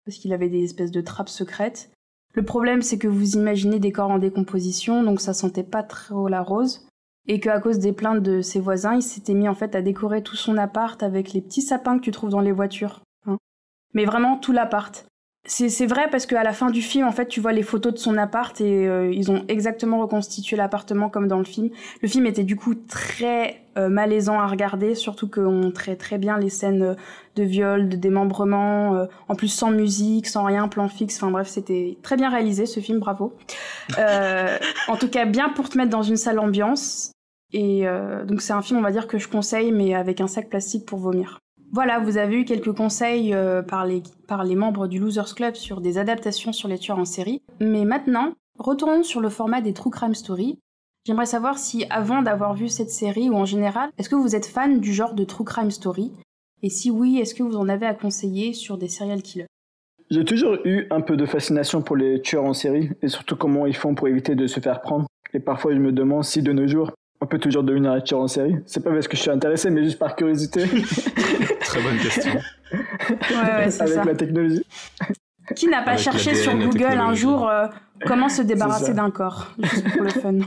parce qu'il avait des espèces de trappes secrètes. Le problème, c'est que vous imaginez des corps en décomposition, donc ça sentait pas trop la rose, et qu'à cause des plaintes de ses voisins, il s'était mis en fait à décorer tout son appart avec les petits sapins que tu trouves dans les voitures. Hein. Mais vraiment tout l'appart. C'est vrai parce qu'à la fin du film, en fait, tu vois les photos de son appart et ils ont exactement reconstitué l'appartement comme dans le film. Le film était du coup très malaisant à regarder, surtout qu'on montrait très bien les scènes de viol, de démembrement, en plus sans musique, sans rien, plan fixe. Enfin bref, c'était très bien réalisé ce film, bravo. En tout cas, bien pour te mettre dans une sale ambiance. Et donc c'est un film, on va dire, que je conseille, mais avec un sac plastique pour vomir. Voilà, vous avez eu quelques conseils par les membres du Losers Club sur des adaptations sur les tueurs en série. Mais maintenant, retournons sur le format des True Crime Story. J'aimerais savoir si, avant d'avoir vu cette série, ou en général, est-ce que vous êtes fan du genre de True Crime Story? Et si oui, est-ce que vous en avez à conseiller sur des serial killers? J'ai toujours eu un peu de fascination pour les tueurs en série, et surtout comment ils font pour éviter de se faire prendre. Et parfois, je me demande si de nos jours, on peut toujours devenir un tueur en série. C'est pas parce que je suis intéressé, mais juste par curiosité. Très bonne question. Ouais, c'est avec ça. La technologie. Qui n'a pas Avec cherché l'ADN, sur la Google un technologie. jour comment se débarrasser C'est ça. d'un corps, juste pour le fun?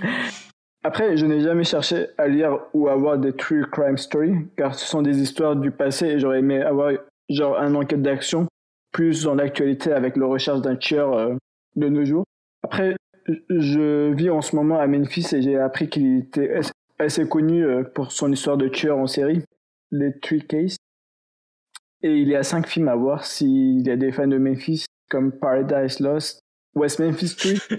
Après, je n'ai jamais cherché à lire ou à voir des true crime stories, car ce sont des histoires du passé et j'aurais aimé avoir genre une enquête d'action plus dans l'actualité avec la recherche d'un tueur de nos jours. Après, je vis en ce moment à Memphis et j'ai appris qu'il était assez connu pour son histoire de tueur en série, les Three Case. Et il y a 5 films à voir s'il y a des fans de Memphis comme Paradise Lost, West Memphis 3.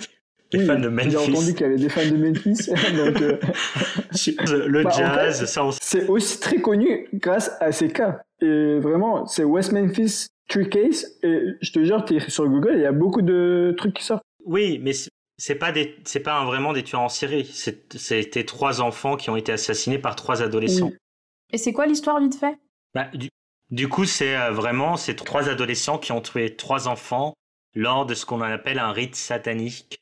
Les fans de Memphis. J'ai entendu qu'il y avait des fans de Memphis. Donc, le en jazz, fait, ça on... c'est aussi très connu grâce à ces cas. Et vraiment, c'est West Memphis 3 Case. Et je te jure, tu es sur Google, il y a beaucoup de trucs qui sortent. Oui, mais c'est pas vraiment des tueurs en série. C'était 3 enfants qui ont été assassinés par 3 adolescents. Oui. Et c'est quoi l'histoire vite fait? Bah, du coup, c'est vraiment ces 3 adolescents qui ont tué 3 enfants lors de ce qu'on appelle un rite satanique.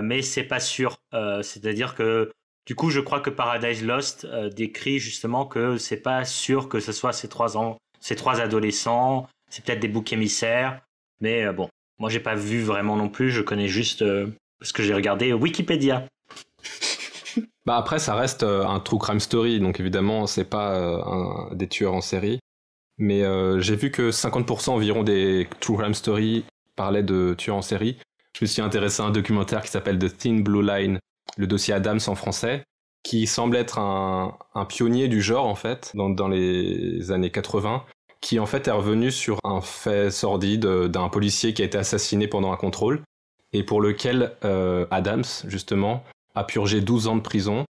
Mais c'est pas sûr. C'est-à-dire que du coup, je crois que Paradise Lost décrit justement que c'est pas sûr que ce soit ces 3 adolescents. C'est peut-être des boucs émissaires. Mais bon, Moi, j'ai pas vu vraiment non plus. Je connais juste parce que j'ai regardé Wikipédia. Bah après, ça reste un true crime story, donc évidemment, c'est pas des tueurs en série. Mais j'ai vu que 50% environ des true crime story parlaient de tueurs en série. Je me suis intéressé à un documentaire qui s'appelle The Thin Blue Line, le dossier Adams en français, qui semble être un pionnier du genre, en fait, dans les années 80, qui en fait est revenu sur un fait sordide d'un policier qui a été assassiné pendant un contrôle, et pour lequel Adams, justement, a purgé 12 ans de prison,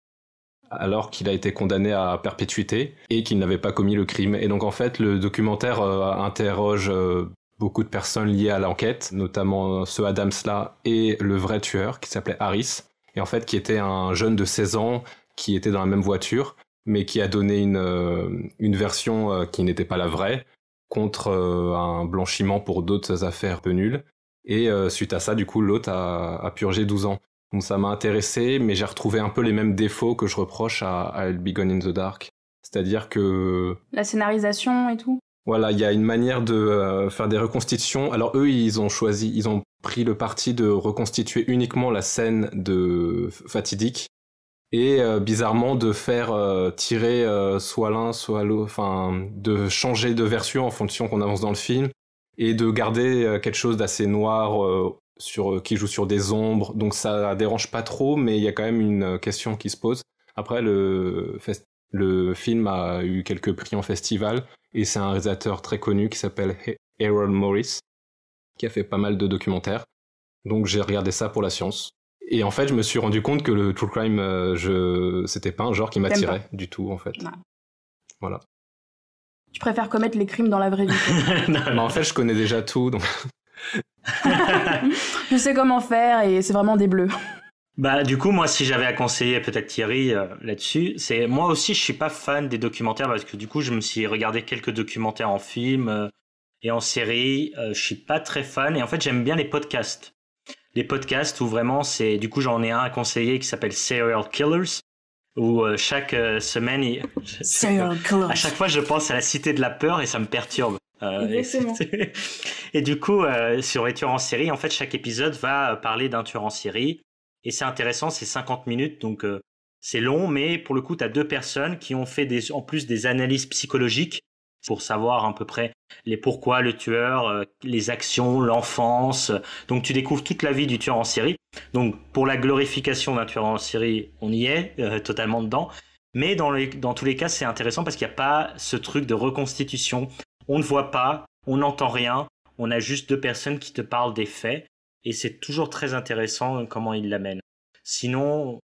alors qu'il a été condamné à perpétuité, et qu'il n'avait pas commis le crime. Et donc en fait, le documentaire interroge beaucoup de personnes liées à l'enquête, notamment ce Adams-là, et le vrai tueur, qui s'appelait Harris, et en fait qui était un jeune de 16 ans, qui était dans la même voiture, mais qui a donné une version qui n'était pas la vraie, contre un blanchiment pour d'autres affaires peu nulles. Et suite à ça, du coup, l'autre a purgé 12 ans. Donc ça m'a intéressé, mais j'ai retrouvé un peu les mêmes défauts que je reproche à I'll Be Gone in the Dark. C'est-à-dire que... La scénarisation et tout. Voilà, il y a une manière de faire des reconstitutions. Alors eux, ils ont pris le parti de reconstituer uniquement la scène de fatidique, et bizarrement de faire tirer soit l'un soit l'autre, enfin de changer de version en fonction qu'on avance dans le film, et de garder quelque chose d'assez noir qui joue sur des ombres, donc ça dérange pas trop, mais il y a quand même une question qui se pose. Après, le film a eu quelques prix en festival, et c'est un réalisateur très connu qui s'appelle Harold Morris, qui a fait pas mal de documentaires, donc j'ai regardé ça pour la science. Et en fait, je me suis rendu compte que le true crime, c'était pas un genre qui m'attirait du tout, en fait. Non. Voilà. Tu préfères commettre les crimes dans la vraie vie. Mais en fait, je connais déjà tout, donc... Je sais comment faire et c'est vraiment des bleus. Bah du coup, moi, si j'avais à conseiller peut-être Thierry là-dessus, c'est moi aussi, je suis pas fan des documentaires parce que du coup, je me suis regardé quelques documentaires en film et en série. Je suis pas très fan et en fait, j'aime bien les podcasts. Les podcasts où vraiment c'est, du coup j'en ai un à conseiller qui s'appelle Serial Killers, où chaque semaine, Serial Killers. À chaque fois je pense à la Cité de la Peur et ça me perturbe. Exactement. Et du coup sur les tueurs en série, en fait chaque épisode va parler d'un tueur en série et c'est intéressant, c'est 50 minutes donc c'est long, mais pour le coup t'as deux personnes qui ont fait en plus des analyses psychologiques pour savoir à peu près les pourquoi le tueur, les actions, l'enfance. Donc tu découvres toute la vie du tueur en série. Donc pour la glorification d'un tueur en série, on y est totalement dedans. Mais dans tous les cas, c'est intéressant parce qu'il n'y a pas ce truc de reconstitution. On ne voit pas, on n'entend rien. On a juste deux personnes qui te parlent des faits. Et c'est toujours très intéressant comment ils l'amènent. Sinon,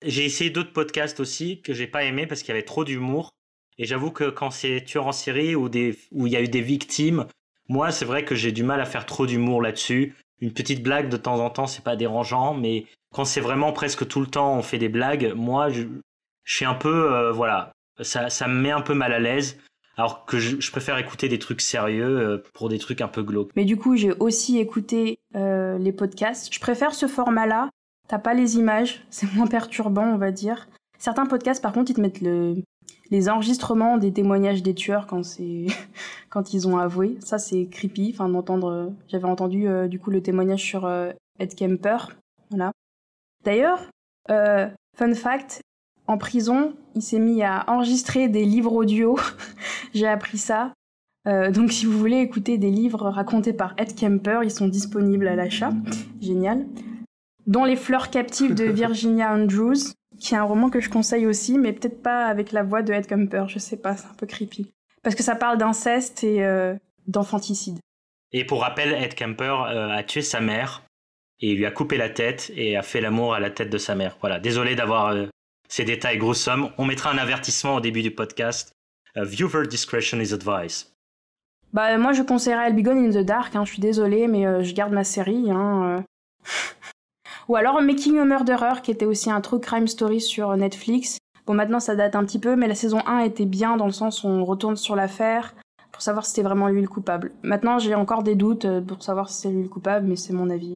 j'ai essayé d'autres podcasts aussi que j'ai pas aimé parce qu'il y avait trop d'humour. Et j'avoue que quand c'est tueur en série où il y a eu des victimes, moi c'est vrai que j'ai du mal à faire trop d'humour là-dessus. Une petite blague de temps en temps, c'est pas dérangeant, mais quand c'est vraiment presque tout le temps on fait des blagues, moi je suis un peu voilà, ça me met un peu mal à l'aise. Alors que je préfère écouter des trucs sérieux pour des trucs un peu glauques. Mais du coup, j'ai aussi écouté les podcasts. Je préfère ce format-là. T'as pas les images, c'est moins perturbant, on va dire. Certains podcasts, par contre, ils te mettent les enregistrements des témoignages des tueurs quand ils ont avoué. Ça, c'est creepy. Enfin, j'avais entendu du coup le témoignage sur Ed Kemper. Voilà. D'ailleurs, fun fact, en prison, il s'est mis à enregistrer des livres audio. J'ai appris ça. Donc, si vous voulez écouter des livres racontés par Ed Kemper, ils sont disponibles à l'achat. Génial. Dont Les Fleurs captives de Virginia Andrews, qui est un roman que je conseille aussi, mais peut-être pas avec la voix de Ed Kemper, je sais pas, c'est un peu creepy. Parce que ça parle d'inceste et d'infanticide. Et pour rappel, Ed Kemper a tué sa mère, et il lui a coupé la tête, et a fait l'amour à la tête de sa mère. Voilà, désolé d'avoir ces détails gruesome. On mettra un avertissement au début du podcast. Viewer discretion is advised. Bah, moi je conseillerais I'll Be Gone in the Dark, hein, je suis désolée, mais je garde ma série, Ou alors Making a Murderer, qui était aussi un true crime story sur Netflix. Bon, maintenant ça date un petit peu, mais la saison 1 était bien dans le sens où on retourne sur l'affaire pour savoir si c'était vraiment lui le coupable. Maintenant, j'ai encore des doutes pour savoir si c'est lui le coupable, mais c'est mon avis.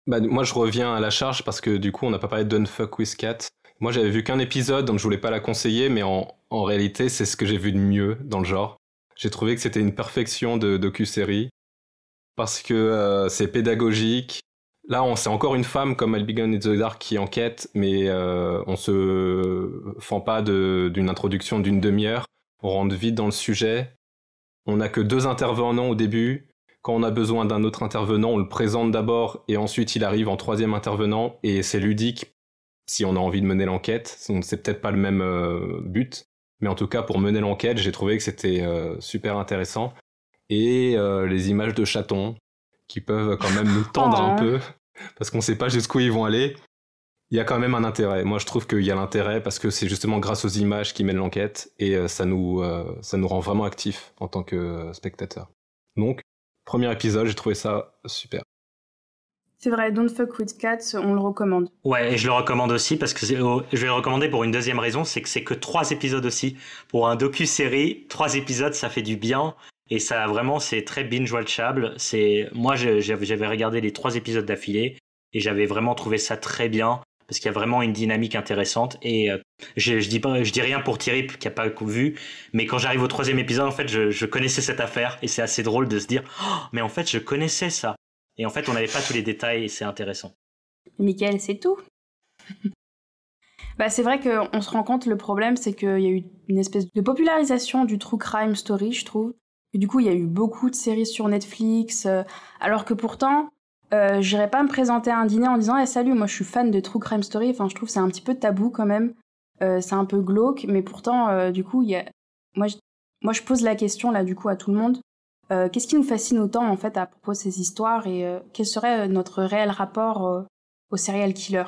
Bah, moi, je reviens à la charge parce que du coup, on n'a pas parlé de Don't Fuck With Cat. Moi, j'avais vu qu'un épisode, donc je voulais pas la conseiller, mais en réalité, c'est ce que j'ai vu de mieux dans le genre. J'ai trouvé que c'était une perfection de docu-série. parce que c'est pédagogique. Là, c'est encore une femme comme I'll Be Gone in the Dark qui enquête, mais on se fend pas d'une introduction d'une demi-heure. On rentre vite dans le sujet. On n'a que 2 intervenants au début. Quand on a besoin d'un autre intervenant, on le présente d'abord et ensuite il arrive en 3e intervenant et c'est ludique si on a envie de mener l'enquête. C'est peut-être pas le même but, mais en tout cas pour mener l'enquête, j'ai trouvé que c'était super intéressant. Et les images de chatons qui peuvent quand même nous tendre un peu parce qu'on sait pas jusqu'où ils vont aller. Il y a quand même un intérêt. Moi, je trouve qu'il y a l'intérêt parce que c'est justement grâce aux images qui mènent l'enquête et ça nous rend vraiment actifs en tant que spectateurs. Donc, premier épisode, j'ai trouvé ça super. C'est vrai, Don't Fuck With Cats, on le recommande. Ouais, et je le recommande aussi parce que je vais le recommander pour une deuxième raison, c'est que c'est que 3 épisodes aussi. Pour un docu-série, 3 épisodes, ça fait du bien. Et ça, vraiment, c'est très binge-watchable. Moi, j'avais regardé les 3 épisodes d'affilée et j'avais vraiment trouvé ça très bien parce qu'il y a vraiment une dynamique intéressante. Et je dis rien pour Thierry qui n'a pas vu, mais quand j'arrive au 3e épisode, en fait, je connaissais cette affaire et c'est assez drôle de se dire oh, mais en fait, je connaissais ça. Et en fait, on n'avait pas tous les détails et c'est intéressant. Mickaël, c'est tout. C'est vrai qu'on se rend compte, le problème, c'est qu'il y a eu une espèce de popularisation du true crime story, je trouve. Et du coup, il y a eu beaucoup de séries sur Netflix, alors que pourtant, j'irais pas me présenter à un dîner en disant hey, « Salut, moi je suis fan de True Crime Story ». Enfin, je trouve que c'est un petit peu tabou quand même. C'est un peu glauque, mais pourtant, du coup, moi, je pose la question là, du coup, à tout le monde. Qu'est-ce qui nous fascine autant, en fait, à propos de ces histoires et quel serait notre réel rapport au serial killer ?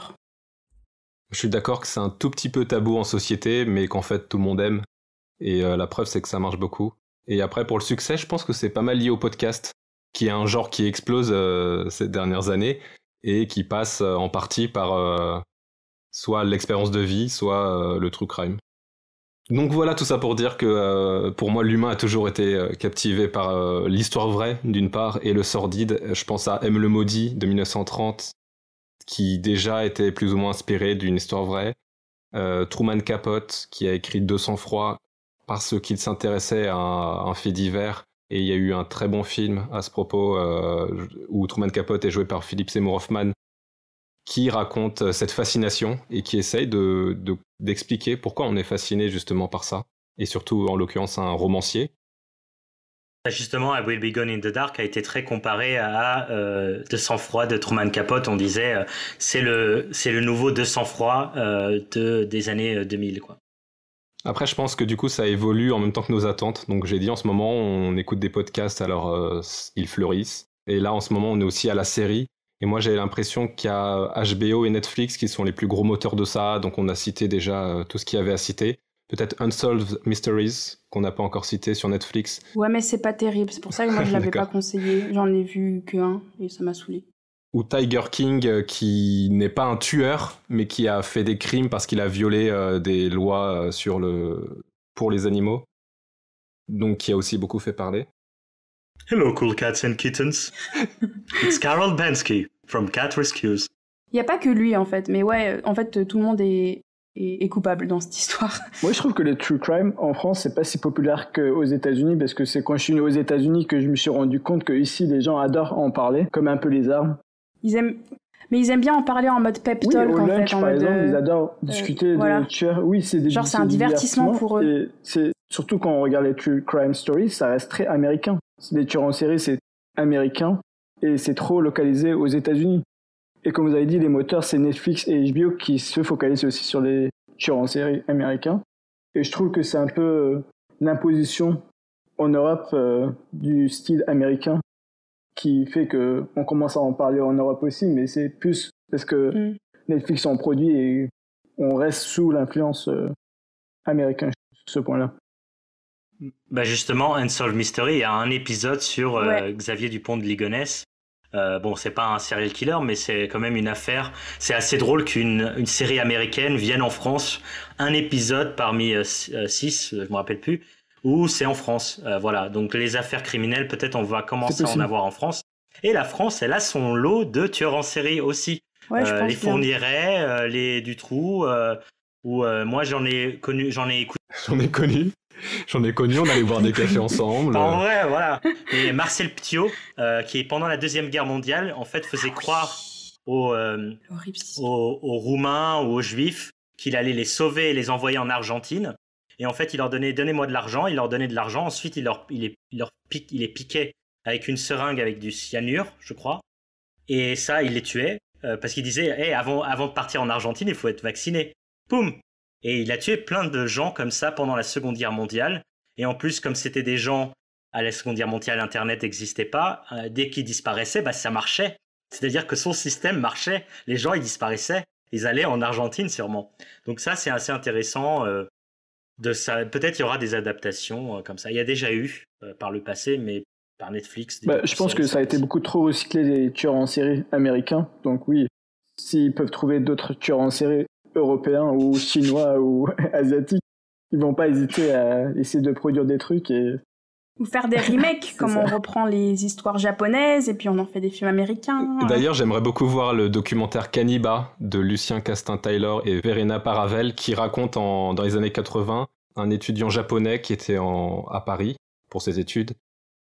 Je suis d'accord que c'est un tout petit peu tabou en société, mais qu'en fait, tout le monde aime. Et la preuve, c'est que ça marche beaucoup. Et après, pour le succès, je pense que c'est pas mal lié au podcast, qui est un genre qui explose ces dernières années et qui passe en partie par soit l'expérience de vie, soit le true crime. Donc voilà, tout ça pour dire que pour moi, l'humain a toujours été captivé par l'histoire vraie, d'une part, et le sordide. Je pense à M. le Maudit de 1930, qui déjà était plus ou moins inspiré d'une histoire vraie. Truman Capote, qui a écrit De sang-froid, parce qu'il s'intéressait à un fait divers, et il y a eu un très bon film à ce propos où Truman Capote est joué par Philip Seymour Hoffman, qui raconte cette fascination et qui essaye d'expliquer pourquoi on est fasciné justement par ça, et surtout en l'occurrence un romancier. Justement, I Will Be Gone in the Dark a été très comparé à De sang-froid de Truman Capote. On disait c'est le nouveau De sang-froid des années 2000 quoi. Après, je pense que du coup, ça évolue en même temps que nos attentes. Donc, j'ai dit, en ce moment, on écoute des podcasts, alors ils fleurissent. Et là, en ce moment, on est aussi à la série. Et moi, j'ai l'impression qu'il y a HBO et Netflix qui sont les plus gros moteurs de ça. Donc, on a cité déjà tout ce qu'il y avait à citer. Peut-être Unsolved Mysteries, qu'on n'a pas encore cité sur Netflix. Ouais, mais c'est pas terrible. C'est pour ça que moi, je l'avais pas conseillé. J'en ai vu qu'un et ça m'a saoulé. Ou Tiger King, qui n'est pas un tueur, mais qui a fait des crimes parce qu'il a violé des lois pour les animaux. Donc, qui a aussi beaucoup fait parler. Hello, cool cats and kittens. It's Carol Bansky from Cat Rescues. Il n'y a pas que lui, en fait. Mais ouais, en fait, tout le monde est coupable dans cette histoire. Moi, je trouve que le true crime, en France, c'est pas si populaire qu'aux États-Unis, parce que c'est quand je suis venu aux États-Unis que je me suis rendu compte que ici, les gens adorent en parler, comme un peu les armes. Mais ils aiment bien en parler en mode pep talk, au en lunch, fait. En par mode, exemple, ils adorent discuter de tueurs. Oui, c'est c'est un divertissement pour eux. Et c'est, surtout quand on regarde les true crime stories, ça reste très américain. Les tueurs en série, c'est américain et c'est trop localisé aux États-Unis. Et comme vous avez dit, les moteurs, c'est Netflix et HBO qui se focalisent aussi sur les tueurs en série américains. Et je trouve que c'est un peu l'imposition en Europe du style américain qui fait qu'on commence à en parler en Europe aussi, mais c'est plus parce que Netflix en produit et on reste sous l'influence américaine sur ce point-là. Bah justement, Unsolved Mystery, il y a un épisode sur Xavier Dupont de Ligonnès. Bon, c'est pas un serial killer, mais c'est quand même une affaire. C'est assez drôle qu'une série américaine vienne en France, un épisode parmi 6, je me rappelle plus, où c'est en France. Voilà, donc les affaires criminelles, peut-être on va commencer à en avoir en France. Et la France, elle a son lot de tueurs en série aussi. Ouais, je pense les Fourniret, les Dutroux, moi j'en ai écouté. J'en ai connu. J'en ai connu, on allait boire des cafés ensemble. En vrai, voilà. Et Marcel Ptiot, qui pendant la Deuxième Guerre mondiale, en fait, faisait croire aux Roumains ou aux Juifs qu'il allait les sauver et les envoyer en Argentine. Et en fait, il leur donnait, donnez-moi de l'argent, il leur donnait de l'argent. Ensuite, il les piquait avec une seringue avec du cyanure, je crois. Et ça, il les tuait parce qu'il disait, hey, avant de partir en Argentine, il faut être vacciné. Poum! Et il a tué plein de gens comme ça pendant la Seconde Guerre mondiale. Et en plus, comme c'était des gens à la Seconde Guerre mondiale, Internet n'existait pas. Dès qu'ils disparaissaient, bah, ça marchait. C'est-à-dire que son système marchait. Les gens, ils disparaissaient. Ils allaient en Argentine sûrement. Donc ça, c'est assez intéressant. De ça. Peut-être il y aura des adaptations comme ça. Il y a déjà eu par le passé, mais par Netflix. Je pense que ça a été beaucoup trop recyclé des tueurs en série américains. Donc oui, s'ils peuvent trouver d'autres tueurs en série européens ou chinois ou asiatiques, ils vont pas hésiter à essayer de produire des trucs ou faire des remakes, comme on reprend les histoires japonaises et puis on en fait des films américains. D'ailleurs, j'aimerais beaucoup voir le documentaire Cannibal de Lucien Castin-Taylor et Verena Paravel qui raconte dans les années 80 un étudiant japonais qui était à Paris pour ses études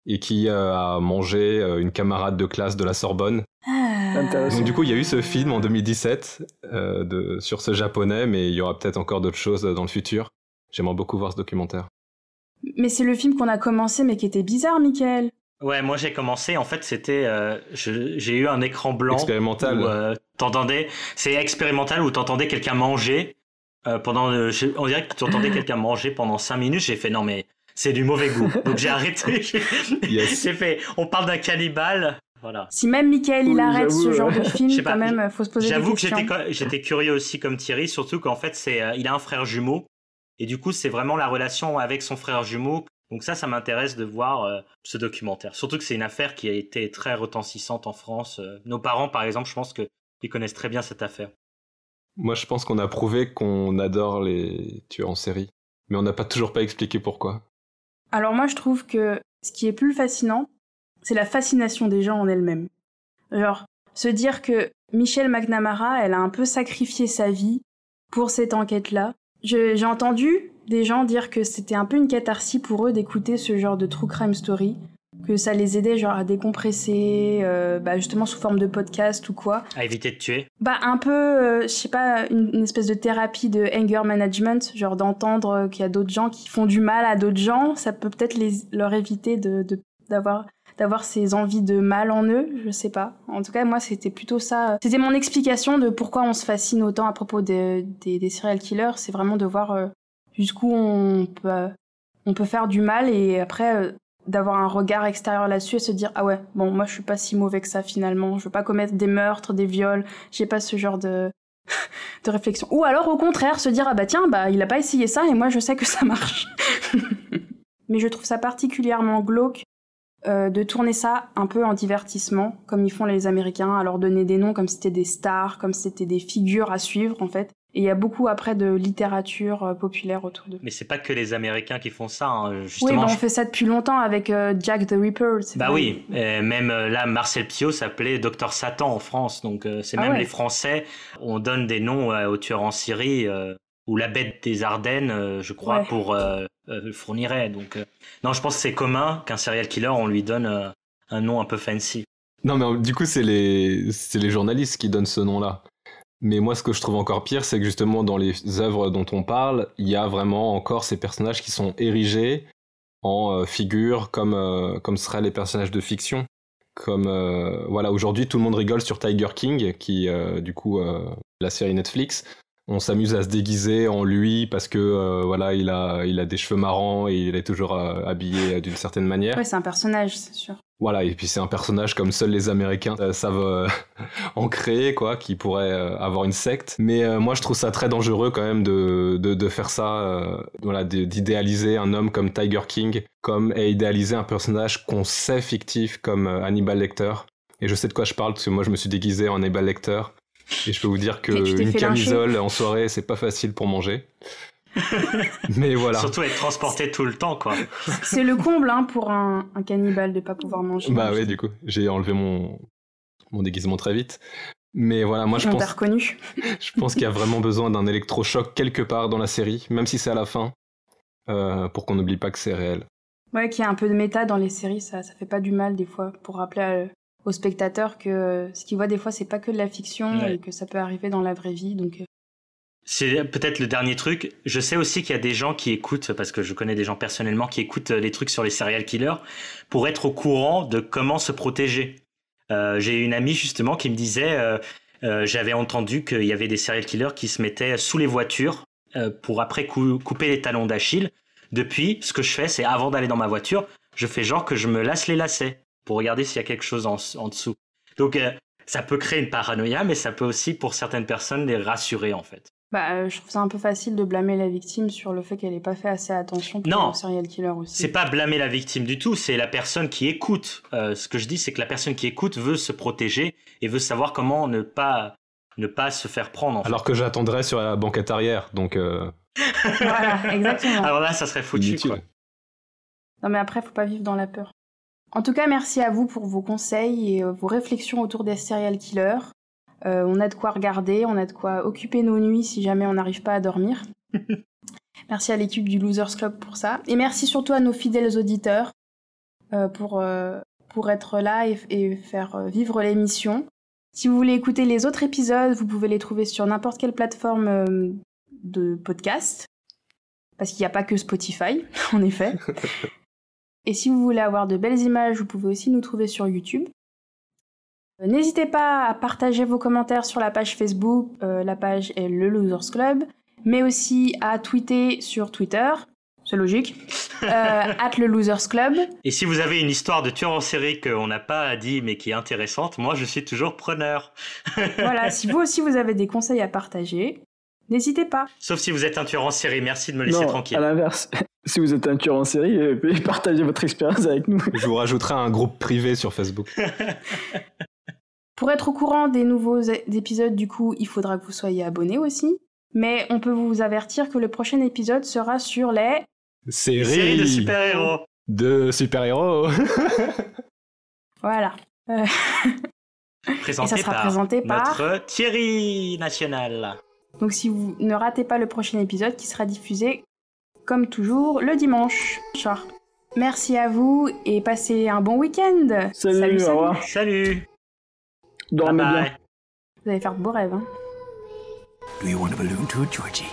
et qui a mangé une camarade de classe de la Sorbonne. Donc du coup, il y a eu ce film en 2017 sur ce japonais, mais il y aura peut-être encore d'autres choses dans le futur. J'aimerais beaucoup voir ce documentaire. Mais c'est le film qu'on a commencé, mais qui était bizarre, Mickaël. Ouais, moi j'ai commencé, en fait c'était... j'ai eu un écran blanc. Expérimental. Où t'entendais... C'est expérimental où t'entendais quelqu'un manger. On dirait que t'entendais quelqu'un manger pendant 5 minutes. J'ai fait non mais c'est du mauvais goût. Donc j'ai arrêté. Yes. J'ai fait, on parle d'un cannibale. Voilà. Si même Mickaël il arrête ce genre de film, quand même, faut se poser des questions. J'avoue que j'étais curieux aussi comme Thierry, surtout qu'en fait il a un frère jumeau. Et du coup, c'est vraiment la relation avec son frère jumeau. Donc ça m'intéresse de voir ce documentaire. Surtout que c'est une affaire qui a été très retentissante en France. Nos parents, par exemple, je pense qu'ils connaissent très bien cette affaire. Moi, je pense qu'on a prouvé qu'on adore les tueurs en série. Mais on n'a toujours pas expliqué pourquoi. Alors moi, je trouve que ce qui est plus fascinant, c'est la fascination des gens en elle-même. Genre, se dire que Michelle McNamara, elle a un peu sacrifié sa vie pour cette enquête-là. J'ai entendu des gens dire que c'était un peu une catharsis pour eux d'écouter ce genre de true crime story, que ça les aidait genre à décompresser, justement sous forme de podcast ou quoi. À éviter de tuer. Un peu, je sais pas, une espèce de thérapie de anger management, genre d'entendre qu'il y a d'autres gens qui font du mal à d'autres gens, ça peut peut-être leur éviter d'avoir ces envies de mal en eux, je sais pas. En tout cas, moi, c'était plutôt ça. C'était mon explication de pourquoi on se fascine autant à propos des serial killers. C'est vraiment de voir jusqu'où on peut faire du mal et après d'avoir un regard extérieur là-dessus et se dire ah ouais, bon, moi, je suis pas si mauvais que ça finalement. Je veux pas commettre des meurtres, des viols. J'ai pas ce genre de réflexion. Ou alors, au contraire, se dire ah bah tiens, il a pas essayé ça et moi, je sais que ça marche. Mais je trouve ça particulièrement glauque de tourner ça un peu en divertissement, comme ils font les Américains, à leur donner des noms comme si c'était des stars, comme si c'était des figures à suivre, en fait. Et il y a beaucoup, après, de littérature populaire autour d'eux. Mais c'est pas que les Américains qui font ça, hein. Justement. Oui, on fait ça depuis longtemps avec Jack the Ripper. Oui, même là, Marcel Ptiot s'appelait Dr Satan en France, donc c'est même les Français, on donne des noms aux tueurs en série, ou la bête des Ardennes, je crois, pour fournirait. Donc, non, je pense que c'est commun qu'un serial killer, on lui donne un nom un peu fancy. Non, mais du coup, c'est les journalistes qui donnent ce nom-là. Mais moi, ce que je trouve encore pire, c'est que justement, dans les œuvres dont on parle, il y a vraiment encore ces personnages qui sont érigés en figures comme seraient les personnages de fiction. Comme, aujourd'hui, tout le monde rigole sur Tiger King, qui, la série Netflix. On s'amuse à se déguiser en lui parce que il a des cheveux marrants et il est toujours habillé d'une certaine manière. Ouais, c'est un personnage, c'est sûr. Voilà, et puis c'est un personnage comme seuls les Américains savent en créer, quoi, qui pourrait avoir une secte. Mais moi, je trouve ça très dangereux quand même de faire ça, d'idéaliser un homme comme Tiger King, et idéaliser un personnage qu'on sait fictif comme Hannibal Lecter. Et je sais de quoi je parle parce que moi, je me suis déguisé en Hannibal Lecter. Et je peux vous dire qu'une camisole en soirée, c'est pas facile pour manger. Mais voilà. Surtout être transporté tout le temps, quoi. C'est le comble pour un cannibale de pas pouvoir manger. Oui, du coup, j'ai enlevé mon déguisement très vite. Mais voilà, moi je pense. Reconnu. Je pense qu'il y a vraiment besoin d'un électrochoc quelque part dans la série, même si c'est à la fin. pour qu'on n'oublie pas que c'est réel. Ouais, qu'il y a un peu de méta dans les séries, ça fait pas du mal des fois, pour rappeler aux spectateurs que ce qu'ils voient des fois, c'est pas que de la fiction et que ça peut arriver dans la vraie vie, donc... C'est peut-être le dernier truc. Je sais aussi qu'il y a des gens qui écoutent, parce que je connais des gens personnellement qui écoutent les trucs sur les serial killers pour être au courant de comment se protéger. J'ai une amie justement qui me disait, j'avais entendu qu'il y avait des serial killers qui se mettaient sous les voitures pour après couper les talons d'Achille. Depuis, ce que je fais, c'est avant d'aller dans ma voiture, je fais genre que je me lasse les lacets pour regarder s'il y a quelque chose en dessous. Donc ça peut créer une paranoïa, mais ça peut aussi pour certaines personnes les rassurer en fait. Je trouve ça un peu facile de blâmer la victime sur le fait qu'elle n'ait pas fait assez attention pour le serial killer aussi. C'est pas blâmer la victime du tout, c'est la personne qui écoute. Ce que je dis, c'est que la personne qui écoute veut se protéger et veut savoir comment ne pas se faire prendre. En fait. Alors que j'attendrais sur la banquette arrière, donc... Voilà, exactement. Alors là, ça serait foutu, quoi. Non mais après, faut pas vivre dans la peur. En tout cas, merci à vous pour vos conseils et vos réflexions autour des serial killers. On a de quoi regarder, on a de quoi occuper nos nuits si jamais on n'arrive pas à dormir. Merci à l'équipe du Losers Club pour ça. Et merci surtout à nos fidèles auditeurs pour être là et faire vivre l'émission. Si vous voulez écouter les autres épisodes, vous pouvez les trouver sur n'importe quelle plateforme de podcast. Parce qu'il n'y a pas que Spotify, en effet. Et si vous voulez avoir de belles images, vous pouvez aussi nous trouver sur YouTube. N'hésitez pas à partager vos commentaires sur la page Facebook, la page est le Losers Club, mais aussi à tweeter sur Twitter, c'est logique, @le Losers Club. Et si vous avez une histoire de tueur en série qu'on n'a pas dit mais qui est intéressante, moi je suis toujours preneur. Voilà, si vous aussi vous avez des conseils à partager, n'hésitez pas. Sauf si vous êtes un tueur en série, merci de me laisser tranquille. À l'inverse, si vous êtes un tueur en série, partagez votre expérience avec nous. Je vous rajouterai un groupe privé sur Facebook. Pour être au courant des nouveaux épisodes, du coup, il faudra que vous soyez abonné aussi. Mais on peut vous avertir que le prochain épisode sera sur les... séries de super-héros. De super-héros. Voilà. Présenté par notre Thierry National. Donc si vous ne ratez pas le prochain épisode qui sera diffusé, comme toujours, le dimanche soir. Merci à vous et passez un bon week-end. Salut. Au revoir. Salut. Dormez bien. Vous allez faire de beaux rêves, hein. Do you want a balloon too, Georgie?